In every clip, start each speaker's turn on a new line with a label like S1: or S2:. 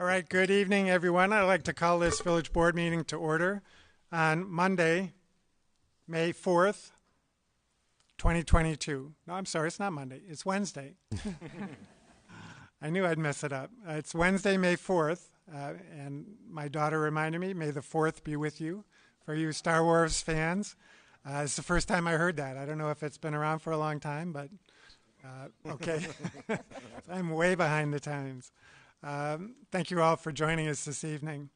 S1: All right, good evening, everyone. I'd like to call this village board meeting to order on Monday, May 4th, 2022. No, I'm sorry, it's not Monday. It's Wednesday. I knew I'd mess it up. It's Wednesday, May 4th, and my daughter reminded me, may the 4th be with you. For you Star Wars fans, it's the first time I heard that. I don't know if it's been around for a long time, but okay. I'm way behind the times. Thank you all for joining us this evening.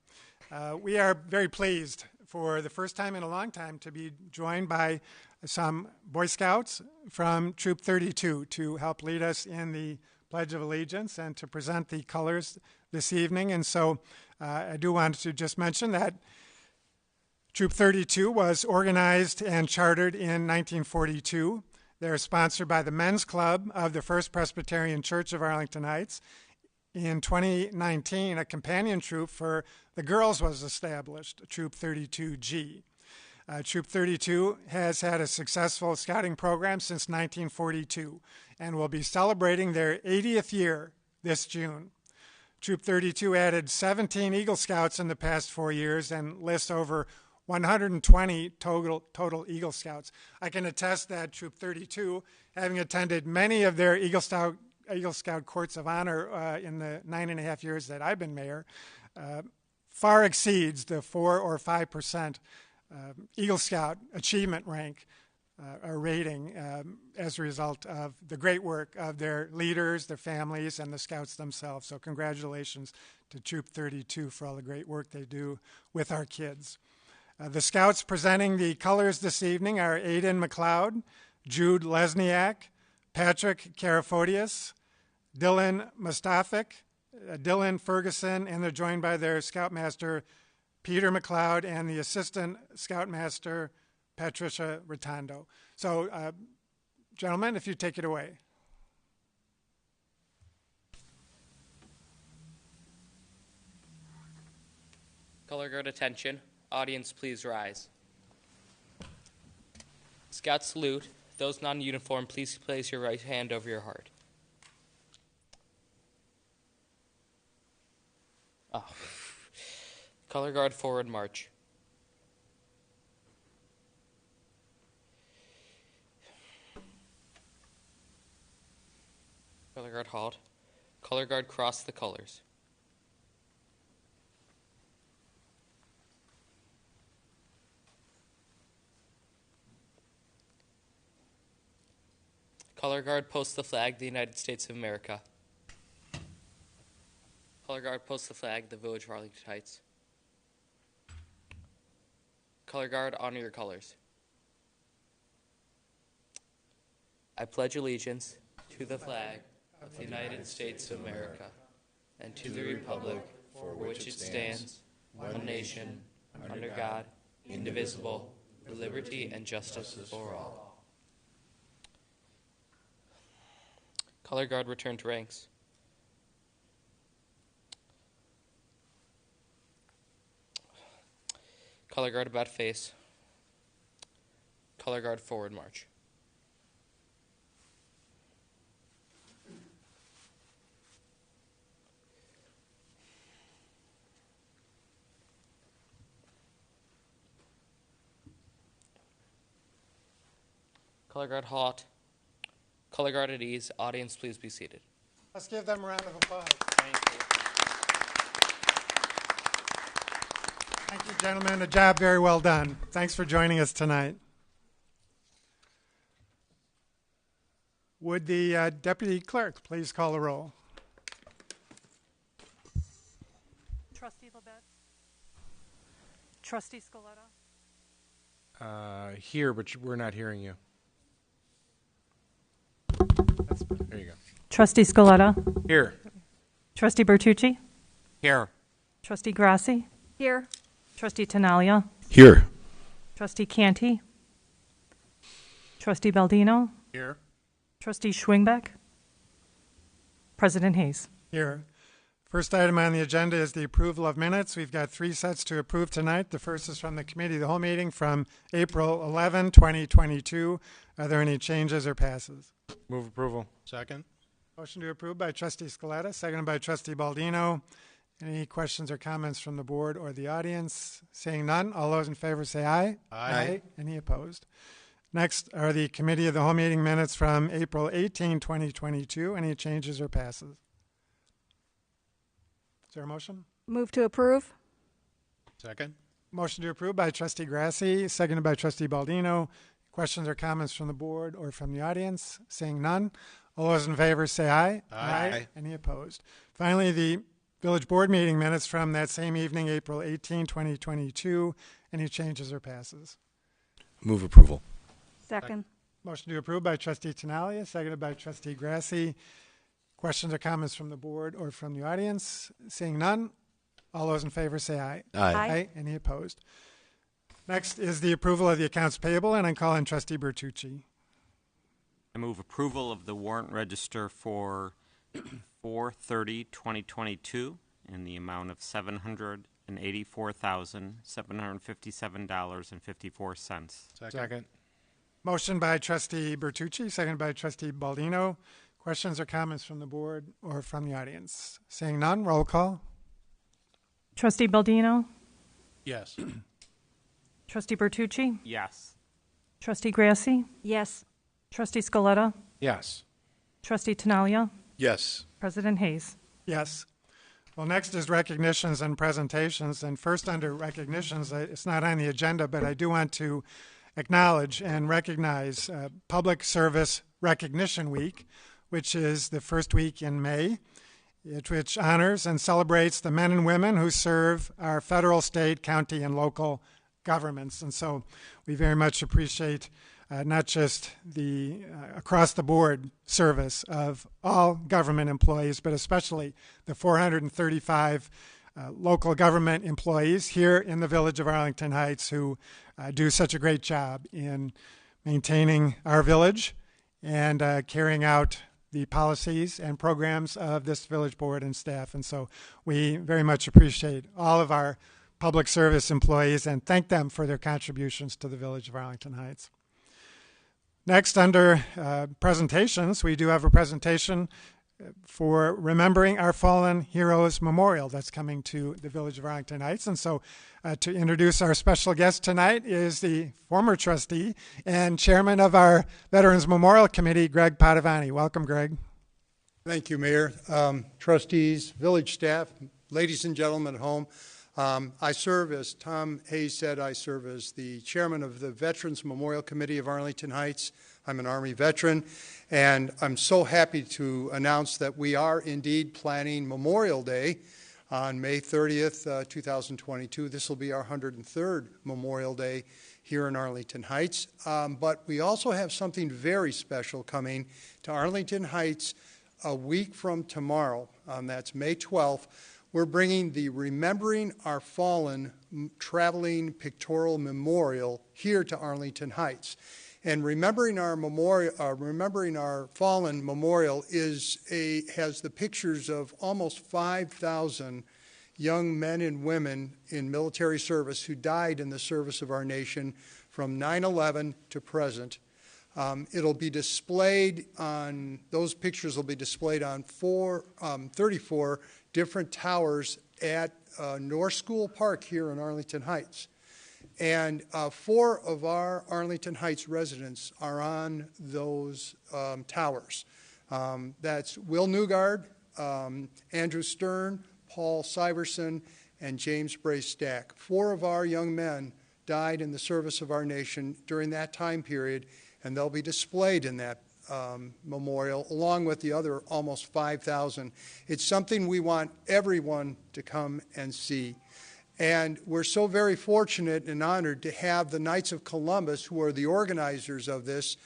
S1: We are very pleased for the first time in a long time to be joined by some Boy Scouts from Troop 32 to help lead us in the Pledge of Allegiance and to present the colors this evening. And so I do want to just mention that Troop 32 was organized and chartered in 1942. They're sponsored by the Men's Club of the First Presbyterian Church of Arlington Heights. In 2019, a companion troop for the girls was established, Troop 32G. Troop 32 has had a successful scouting program since 1942 and will be celebrating their 80th year this June. Troop 32 added 17 Eagle Scouts in the past 4 years and lists over 120 total Eagle Scouts. I can attest that Troop 32, having attended many of their Eagle Scout Courts of Honor in the 9.5 years that I've been mayor, far exceeds the 4 or 5% Eagle Scout achievement rank or rating as a result of the great work of their leaders, their families, and the Scouts themselves. So congratulations to Troop 32 for all the great work they do with our kids. The Scouts presenting the colors this evening are Aiden McLeod, Jude Lesniak, Patrick Karafodius, Dylan Mustafik, Dylan Ferguson, and they're joined by their Scoutmaster, Peter McLeod, and the Assistant Scoutmaster, Patricia Rotondo. So, gentlemen, if you take it away.
S2: Color guard attention. Audience, please rise. Scout salute. Those not in uniform, please place your right hand over your heart. Oh. Color guard forward march. Color guard halt. Color guard cross the colors. Color guard post the flag, the United States of America. Color guard post the flag, the Village of Arlington Heights. Color guard, honor your colors. I pledge allegiance to the flag of the United States of America and to the republic for which it stands, one nation, under God, indivisible, with liberty and justice for all. Color guard return to ranks. Color guard about face. Color guard forward march. Color guard halt. Color guard at ease. Audience, please be seated.
S1: Let's give them a round of applause.
S2: Thank you.
S1: Thank you, gentlemen. A job very well done. Thanks for joining us tonight. Would the Deputy Clerk please call the roll?
S3: Trustee LaBedz. Trustee Scaletta.
S4: Here, but we're not hearing you. There you go.
S3: Trustee Scaletta.
S4: Here.
S3: Trustee Bertucci.
S4: Here.
S3: Trustee Grasse.
S5: Here.
S3: Trustee Tinaglia.
S4: Here.
S3: Trustee Canty. Trustee Baldino.
S4: Here.
S3: Trustee Schwingbeck. President Hayes.
S1: Here. First item on the agenda is the approval of minutes. We've got 3 sets to approve tonight. The first is from the committee of the whole meeting from April 11, 2022. Are there any changes or passes?
S4: Move approval. Second.
S1: Motion to approve by Trustee Scaletta, seconded by Trustee Baldino. Any questions or comments from the board or the audience? Seeing none, all those in favor say aye.
S4: Aye.
S1: Any opposed? Next are the Committee of the Whole meeting minutes from April 18, 2022. Any changes or passes? Is there a motion?
S5: Move to approve.
S4: Second.
S1: Motion to approve by Trustee Grasse, seconded by Trustee Baldino. Questions or comments from the board or from the audience? Seeing none, all those in favor say aye.
S4: Aye.
S1: Any opposed? Finally, the Village Board meeting minutes from that same evening, April 18, 2022. Any changes or passes?
S6: Move approval.
S5: Second.
S1: Motion to approve by Trustee Tinaglia, seconded by Trustee Grasse. Questions or comments from the board or from the audience? Seeing none, all those in favor say aye.
S5: Aye.
S1: Any opposed? Next is the approval of the accounts payable, and I call in Trustee Bertucci.
S7: I move approval of the warrant register for 4/30/2022 in the amount of $784,757.54.
S4: Second.
S1: Motion by Trustee Bertucci, seconded by Trustee Baldino. Questions or comments from the board or from the audience? Seeing none, roll call.
S3: Trustee Baldino,
S4: Yes.
S3: Trustee Bertucci,
S7: Yes.
S3: Trustee Grasse,
S5: Yes.
S3: Trustee Scaletta,
S4: Yes.
S3: Trustee Tinaglia,
S6: Yes.
S3: President Hayes.
S1: Yes. Well, next is recognitions and presentations. And first, under recognitions, it's not on the agenda, but I do want to acknowledge and recognize Public Service Recognition Week, which is the first week in May, which honors and celebrates the men and women who serve our federal, state, county, and local governments. And so we very much appreciate not just the across-the-board service of all government employees, but especially the 435 local government employees here in the village of Arlington Heights who do such a great job in maintaining our village and carrying out the policies and programs of this village board and staff. And so we very much appreciate all of our public service employees and thank them for their contributions to the village of Arlington Heights. Next, under presentations, we do have a presentation for Remembering Our Fallen Heroes Memorial that's coming to the village of Arlington Heights. And so to introduce our special guest tonight is the former trustee and chairman of our Veterans Memorial Committee, Greg Padavani. Welcome, Greg.
S8: Thank you, Mayor. Trustees, village staff, ladies and gentlemen at home. I serve, as Tom Hayes said, I serve as the chairman of the Veterans Memorial Committee of Arlington Heights. I'm an Army veteran, and I'm so happy to announce that we are indeed planning Memorial Day on May 30th, 2022. This will be our 103rd Memorial Day here in Arlington Heights. But we also have something very special coming to Arlington Heights a week from tomorrow. That's May 12th. We're bringing the Remembering Our Fallen traveling pictorial memorial here to Arlington Heights. And Remembering Our Fallen Memorial has the pictures of almost 5,000 young men and women in military service who died in the service of our nation from 9/11 to present. It'll be displayed on, those pictures will be displayed on 34 different towers at North School Park here in Arlington Heights. And 4 of our Arlington Heights residents are on those towers. That's Will Newgard, Andrew Stern, Paul Syverson, and James Bray Stack. 4 of our young men died in the service of our nation during that time period, and they'll be displayed in that memorial, along with the other almost 5,000. It's something we want everyone to come and see. And we're so very fortunate and honored to have the Knights of Columbus, who are the organizers of this,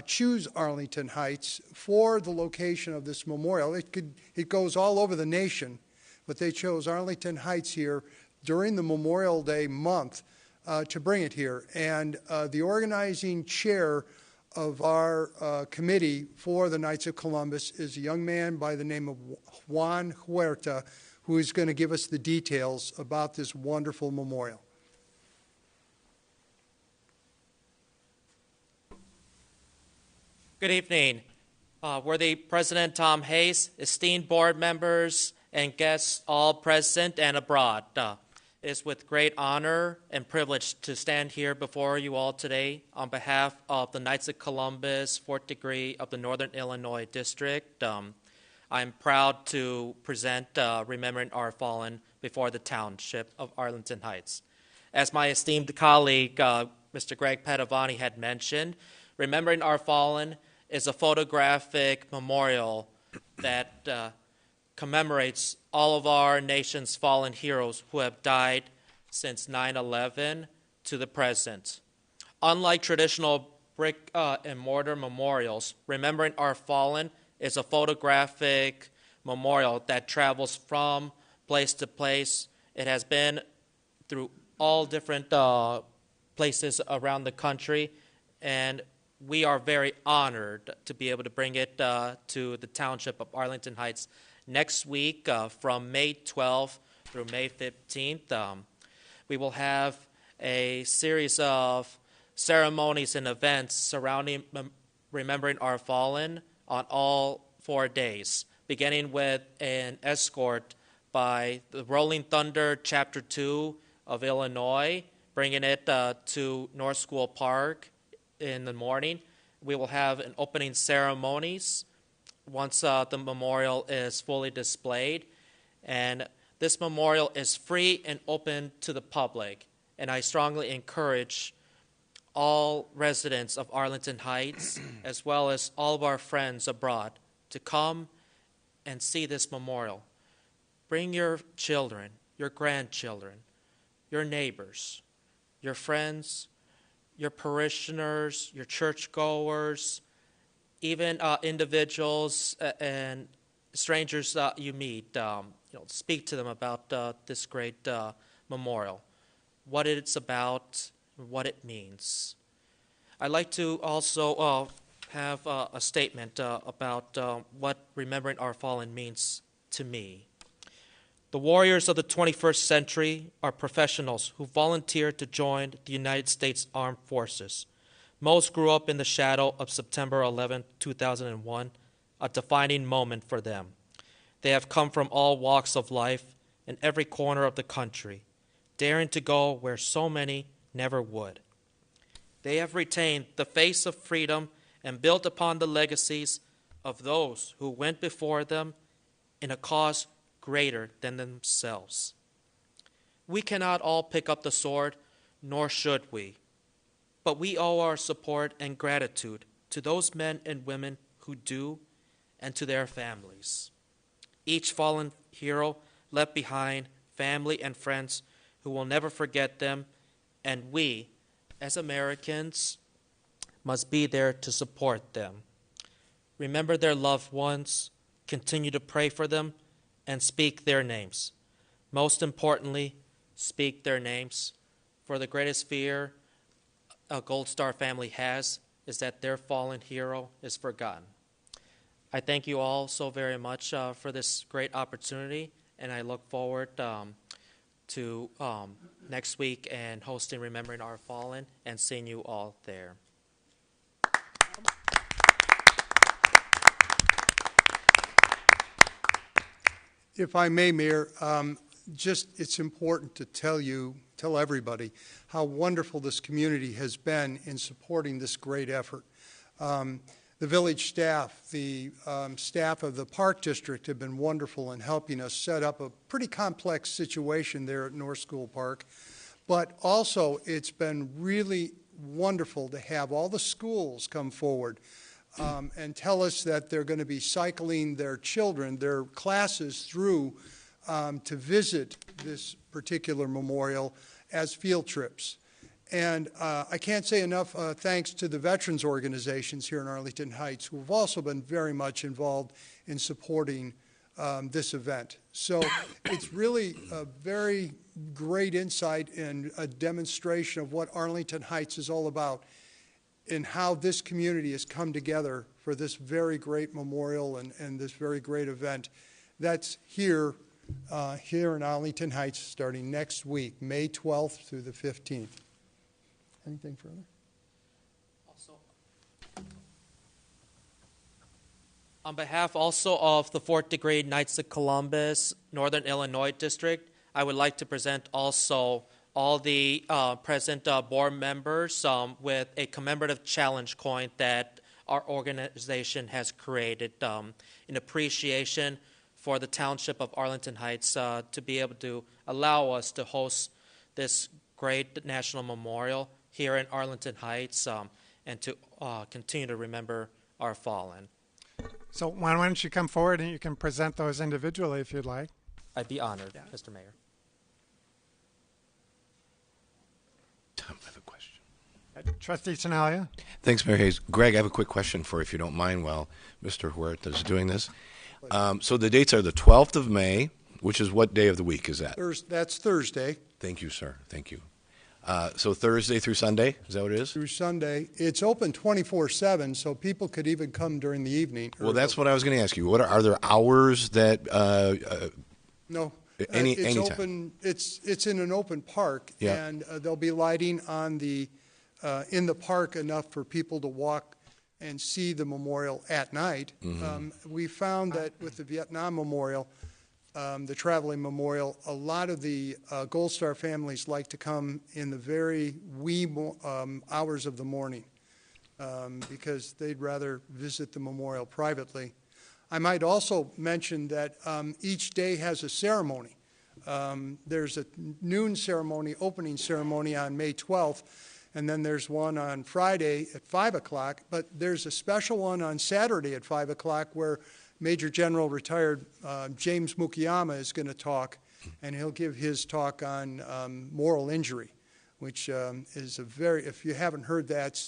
S8: choose Arlington Heights for the location of this memorial. It goes all over the nation, but they chose Arlington Heights here during the Memorial Day month to bring it here. And the organizing chair of our committee for the Knights of Columbus is a young man by the name of Juan Huerta, who is going to give us the details about this wonderful memorial.
S2: Good evening. Worthy President Tom Hayes, esteemed board members, and guests all present and abroad. It is with great honor and privilege to stand here before you all today on behalf of the Knights of Columbus, 4th degree of the Northern Illinois District. I'm proud to present Remembering Our Fallen before the Township of Arlington Heights. As my esteemed colleague, Mr. Greg Padavani, had mentioned, Remembering Our Fallen is a photographic memorial that commemorates all of our nation's fallen heroes who have died since 9/11 to the present. Unlike traditional brick and mortar memorials, Remembering Our Fallen is a photographic memorial that travels from place to place. It has been through all different places around the country, and we are very honored to be able to bring it to the Township of Arlington Heights next week from May 12th through May 15th. We will have a series of ceremonies and events surrounding Remembering Our Fallen on all 4 days, beginning with an escort by the Rolling Thunder Chapter 2 of Illinois, bringing it to North School Park in the morning. We will have an opening ceremonies once the memorial is fully displayed. And this memorial is free and open to the public. And I strongly encourage all residents of Arlington Heights, as well as all of our friends abroad, to come and see this memorial. Bring your children, your grandchildren, your neighbors, your friends, your parishioners, your churchgoers, even individuals and strangers you meet. Speak to them about this great memorial, what it's about, what it means. I'd like to also have a statement about what Remembering Our Fallen means to me. The warriors of the 21st century are professionals who volunteered to join the United States Armed Forces. Most grew up in the shadow of September 11, 2001, a defining moment for them. They have come from all walks of life in every corner of the country, daring to go where so many never would. They have retained the face of freedom and built upon the legacies of those who went before them in a cause greater than themselves. We cannot all pick up the sword, nor should we, but we owe our support and gratitude to those men and women who do, and to their families. Each fallen hero left behind family and friends who will never forget them, and we, as Americans, must be there to support them. Remember their loved ones, continue to pray for them, and speak their names. Most importantly, speak their names, for the greatest fear a Gold Star family has is that their fallen hero is forgotten. I thank you all so very much for this great opportunity, and I look forward to next week and hosting Remembering Our Fallen and seeing you all there.
S8: If I may, Mayor, it's important to tell everybody how wonderful this community has been in supporting this great effort. The village staff, the staff of the Park District have been wonderful in helping us set up a pretty complex situation there at North School Park. But also, it's been really wonderful to have all the schools come forward and tell us that they're going to be cycling their children, their classes through to visit this particular memorial as field trips. And I can't say enough thanks to the veterans organizations here in Arlington Heights who have also been very much involved in supporting this event. So it's really a very great insight and a demonstration of what Arlington Heights is all about and how this community has come together for this very great memorial and this very great event that's here in Arlington Heights starting next week, May 12th through the 15th. Anything further?
S2: Also,
S9: On behalf also of the 4th degree Knights of Columbus, Northern Illinois District, I would like to present also all the present board members with a commemorative challenge coin that our organization has created in appreciation for the Township of Arlington Heights to be able to allow us to host this great national memorial here in Arlington Heights and to continue to remember our fallen.
S1: So why don't you come forward and you can present those individually if you'd like.
S9: I'd be honored, Mr. Mayor.
S6: Tom, I have a question.
S1: Trustee Tinaglia.
S6: Thanks, Mayor Hayes. Greg, I have a quick question for you, if you don't mind, while Mr. Huerta is doing this. So the dates are the 12th of May, which is what day of the week is that?
S8: That's Thursday.
S6: Thank you, sir. Thank you. So Thursday through Sunday, is that what it is?
S8: Through Sunday. It's open 24/7, so people could even come during the evening.
S6: Well, that's what I was going to ask you. What are there hours that
S8: No.
S6: Anytime.
S8: It's open. It's in an open park, and there'll be lighting on the in the park enough for people to walk and see the memorial at night. We found that with the Vietnam Memorial, the traveling memorial, a lot of the Gold Star families like to come in the very wee hours of the morning because they'd rather visit the memorial privately. I might also mention that each day has a ceremony. There's a noon ceremony, opening ceremony on May 12th, and then there's one on Friday at 5 o'clock, but there's a special one on Saturday at 5 o'clock where Major General retired James Mukiyama is going to talk, and he'll give his talk on moral injury, which is a very, if you haven't heard that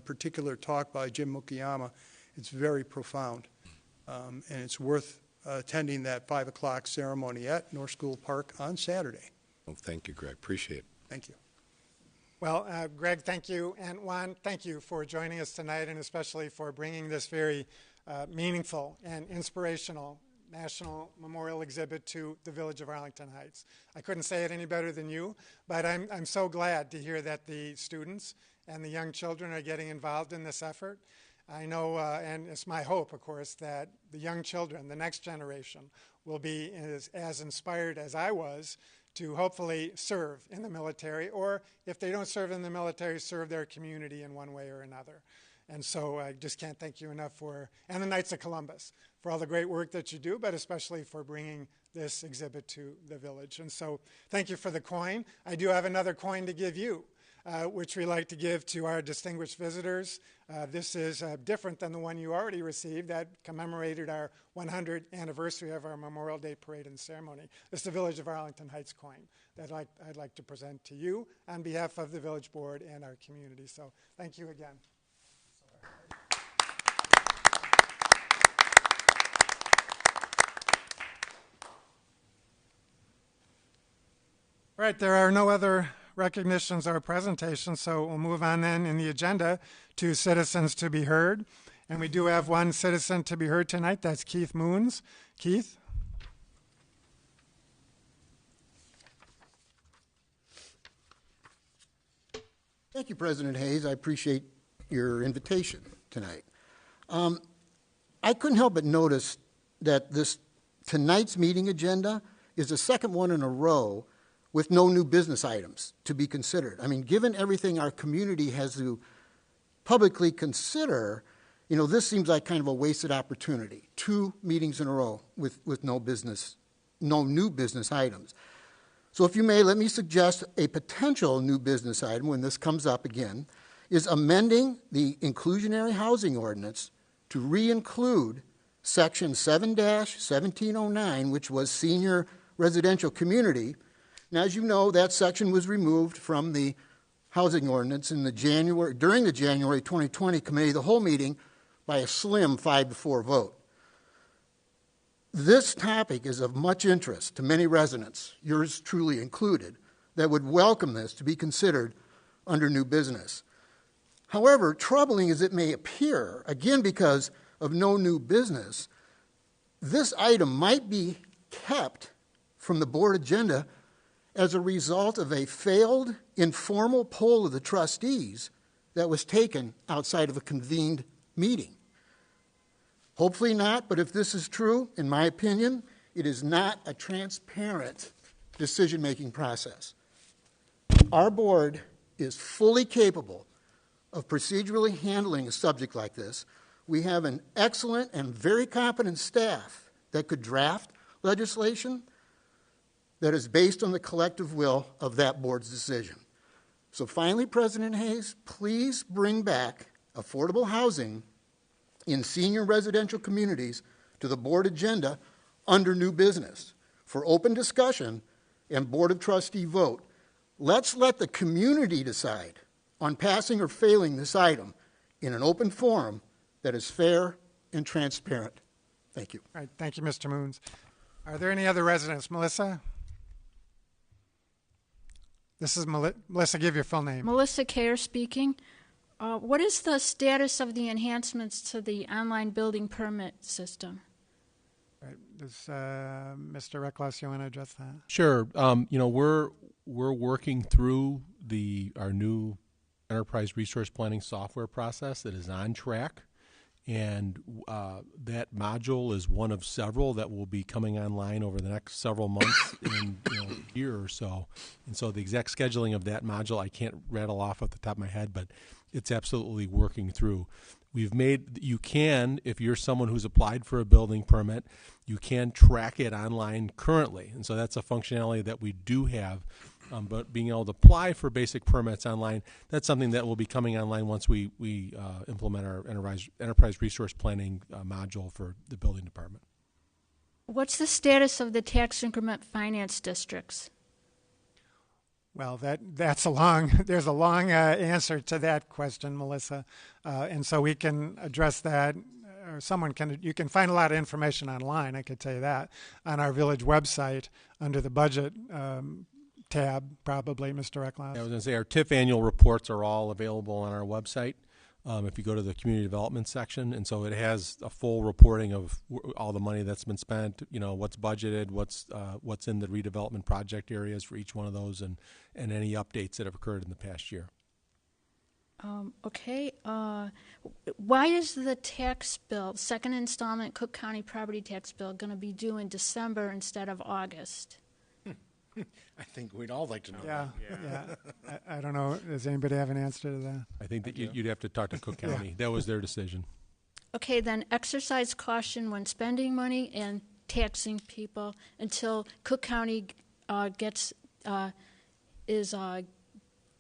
S8: particular talk by Jim Mukiyama, it's very profound. And it's worth attending that 5 o'clock ceremony at North School Park on Saturday.
S6: Well, thank you, Greg. Appreciate it.
S8: Thank you.
S1: Well, Greg, thank you. And Juan, thank you for joining us tonight and especially for bringing this very meaningful and inspirational National Memorial Exhibit to the Village of Arlington Heights. I couldn't say it any better than you, but I'm so glad to hear that the students and the young children are getting involved in this effort. I know, and it's my hope, of course, that the young children, the next generation, will be as inspired as I was to hopefully serve in the military, or if they don't serve in the military, serve their community in one way or another. And so I just can't thank you enough and the Knights of Columbus, for all the great work that you do, but especially for bringing this exhibit to the village. And so thank you for the coin. I do have another coin to give you, which we like to give to our distinguished visitors. This is different than the one you already received that commemorated our 100th anniversary of our Memorial Day Parade and Ceremony. This is the Village of Arlington Heights coin that I'd like to present to you on behalf of the Village Board and our community. So thank you again. All right, there are no other recognitions or presentations, so we'll move on then in the agenda to citizens to be heard. And we do have one citizen to be heard tonight. That's Keith Moons. Keith?
S10: Thank you, President Hayes. I appreciate your invitation tonight. I couldn't help but notice that tonight's meeting agenda is the second one in a row with no new business items to be considered. I mean, given everything our community has to publicly consider, this seems like kind of a wasted opportunity. 2 meetings in a row with no new business items. So if you may, let me suggest a potential new business item when this comes up again is amending the inclusionary housing ordinance to re-include section 7-1709, which was senior residential community. Now, as you know, that section was removed from the housing ordinance during the January 2020 committee of the whole meeting by a slim 5-4 vote. This topic is of much interest to many residents, yours truly included, that would welcome this to be considered under new business. However, troubling as it may appear, again because of no new business, this item might be kept from the board agenda as a result of a failed informal poll of the trustees that was taken outside of a convened meeting. Hopefully not, but if this is true, in my opinion, it is not a transparent decision-making process. Our board is fully capable of procedurally handling a subject like this. We have an excellent and very competent staff that could draft legislation that is based on the collective will of that board's decision. So finally, President Hayes, please bring back affordable housing in senior residential communities to the board agenda under new business for open discussion and Board of Trustee vote. Let's let the community decide on passing or failing this item in an open forum that is fair and transparent. Thank you.
S1: All right, thank you, Mr. Moons. Are there any other residents? Melissa? This is Melissa, give your full name.
S5: Melissa Kerr speaking. What is the status of the enhancements to the online building permit system?
S1: All right, does Mr. Reckless, you want to address that?
S4: Sure. We're working through our new enterprise resource planning software process that is on track, and that module is one of several that will be coming online over the next several months in a year or so. And so the exact scheduling of that module I can't rattle off the top of my head, but it's absolutely working through. You can, if you're someone who's applied for a building permit, you can track it online currently. And so that's a functionality that we do have. But being able to apply for basic permits online, that's something that will be coming online once we implement our enterprise resource planning module for the building department.
S5: What's the status of the tax increment finance districts?
S1: Well, there's a long answer to that question, Melissa, and so we can address that, or you can find a lot of information online, I could tell you that, on our village website under the budget tab, probably, Mr. Reckless.
S4: I was going to say our Tif Annual Reports are all available on our website if you go to the community development section, and so it has a full reporting of all the money that's been spent, what's budgeted, what's in the redevelopment project areas for each one of those, and any updates that have occurred in the past year.
S5: Okay. Why is the tax bill, second installment Cook County property tax bill, going to be due in December instead of August?
S11: I think we'd all like to know.
S1: Yeah. I don't know. Does anybody have an answer to that?
S4: I think that you'd have to talk to Cook County. That was their decision.
S5: Okay, then exercise caution when spending money and taxing people until Cook County is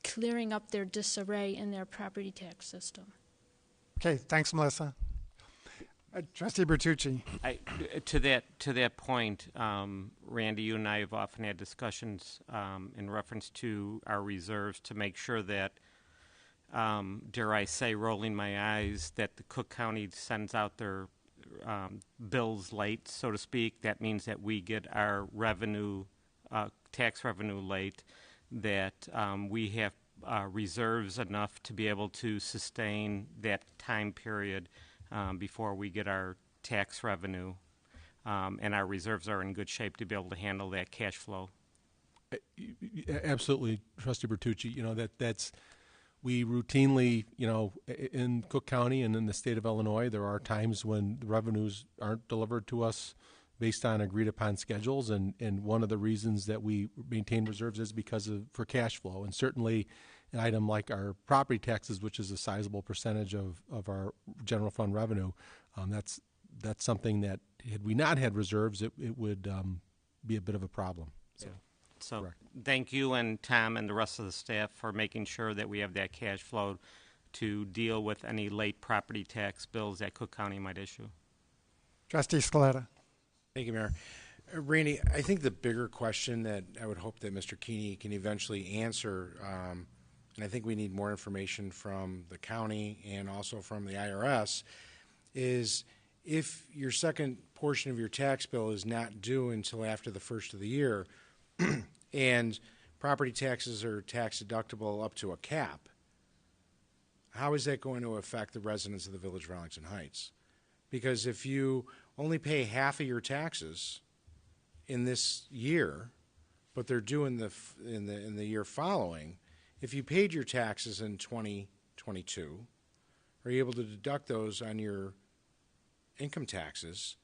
S5: clearing up their disarray in their property tax system.
S1: Okay, thanks, Melissa. Trustee Bertucci.
S7: To that point, Randy, you and I have often had discussions in reference to our reserves to make sure that, dare I say, rolling my eyes, that the Cook County sends out their bills late, so to speak. That means that we get our revenue, tax revenue late, that we have reserves enough to be able to sustain that time period before we get our tax revenue, and our reserves are in good shape to be able to handle that cash flow.
S4: Absolutely, Trustee Bertucci. That's we routinely, in Cook County and in the state of Illinois, there are times when the revenues aren't delivered to us based on agreed upon schedules, and one of the reasons that we maintain reserves is because for cash flow, and certainly an item like our property taxes, which is a sizable percentage of our general fund revenue, that's something that had we not had reserves, it would be a bit of a problem.
S7: So thank you and Tom and the rest of the staff for making sure that we have that cash flow to deal with any late property tax bills that Cook County might issue.
S1: Trustee Scaletta.
S11: Thank you, Mayor. Randy, I think the bigger question that I would hope that Mr. Keeney can eventually answer, and I think we need more information from the county and also from the IRS, is if your second portion of your tax bill is not due until after the first of the year, and property taxes are tax deductible up to a cap, how is that going to affect the residents of the Village of Arlington Heights? Because if you only pay half of your taxes in this year, but they're due in the year following, if you paid your taxes in 2022, are you able to deduct those on your income taxes.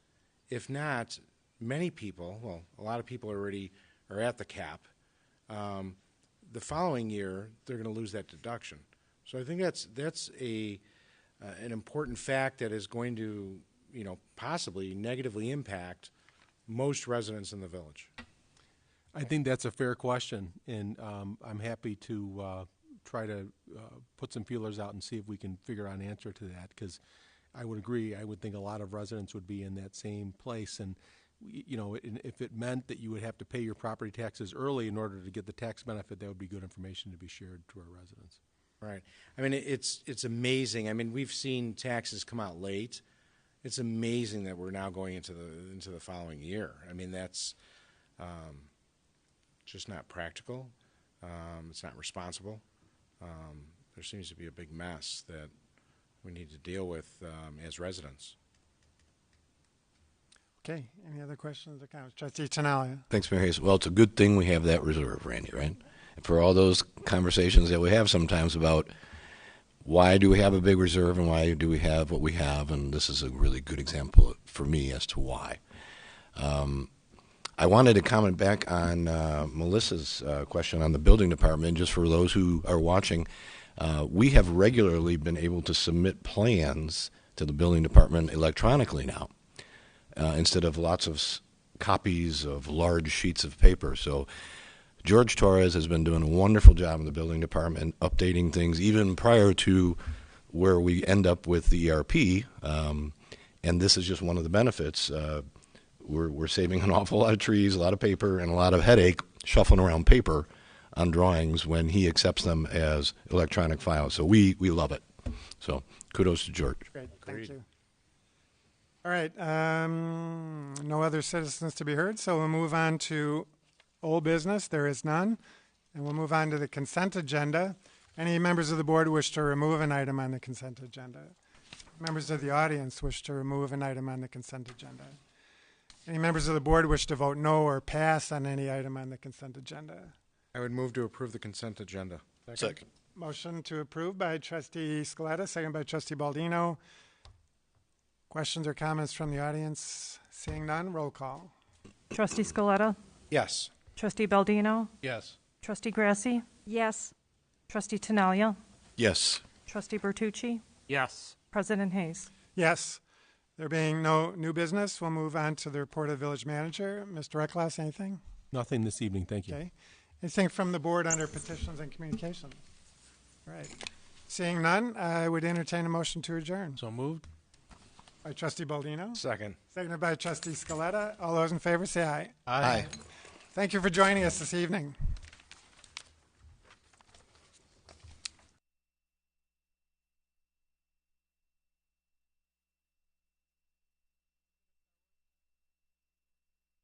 S11: If not, many people, well, a lot of people already are at the cap. The following year, they're going to lose that deduction. So I think that's an important fact that is going to, possibly negatively impact most residents in the village.
S4: I think that's a fair question, and I'm happy to try to put some feelers out and see if we can figure out an answer to that, because I would agree. I would think a lot of residents would be in that same place, and if it meant that you would have to pay your property taxes early in order to get the tax benefit, that would be good information to be shared to our residents.
S11: Right. I mean, it's amazing. I mean, we've seen taxes come out late. It's amazing that we're now going into the following year. I mean, that's just not practical. It's not responsible. There seems to be a big mess that we need to deal with as residents.
S1: Okay. Any other questions or comments? Trustee Tinaglia.
S6: Thanks, Mayor Hayes. Well, it's a good thing we have that reserve, Randy, right? For all those conversations that we have sometimes about why do we have a big reserve and why do we have what we have, and this is a really good example for me as to why. I wanted to comment back on Melissa's question on the building department, just for those who are watching. We have regularly been able to submit plans to the building department electronically now, instead of lots of copies of large sheets of paper. So George Torres has been doing a wonderful job in the building department, updating things even prior to where we end up with the ERP. And this is just one of the benefits. We're saving an awful lot of trees, a lot of paper, and a lot of headache shuffling around paper on drawings when he accepts them as electronic files. So we love it. So kudos to George.
S1: Great. Thank you. All right. No other citizens to be heard, so we'll move on to old business. There is none. And we'll move on to the consent agenda. Any members of the board wish to remove an item on the consent agenda? Members of the audience wish to remove an item on the consent agenda? Any members of the board wish to vote no or pass on any item on the consent agenda?
S11: I would move to approve the consent agenda.
S6: Second.
S1: Motion to approve by Trustee Scaletta, second by Trustee Baldino. Questions or comments from the audience? Seeing none, roll call.
S3: Trustee Scaletta,
S11: Yes.
S3: Trustee Baldino,
S4: Yes.
S3: Trustee Grasse,
S5: Yes.
S3: Trustee Tinaglia,
S6: Yes.
S3: Trustee Bertucci,
S7: Yes.
S3: President Hayes.
S1: Yes. There being no new business, we'll move on to the report of the village manager. Mr. Recklass, anything?
S4: Nothing this evening, thank you.
S1: Okay. Anything from the board under petitions and communications? All right. Seeing none, I would entertain a motion to adjourn.
S4: So moved.
S1: By Trustee Baldino.
S11: Second.
S1: Seconded by Trustee Scaletta. All those in favor say aye.
S6: Aye.
S1: Thank you for joining us this evening.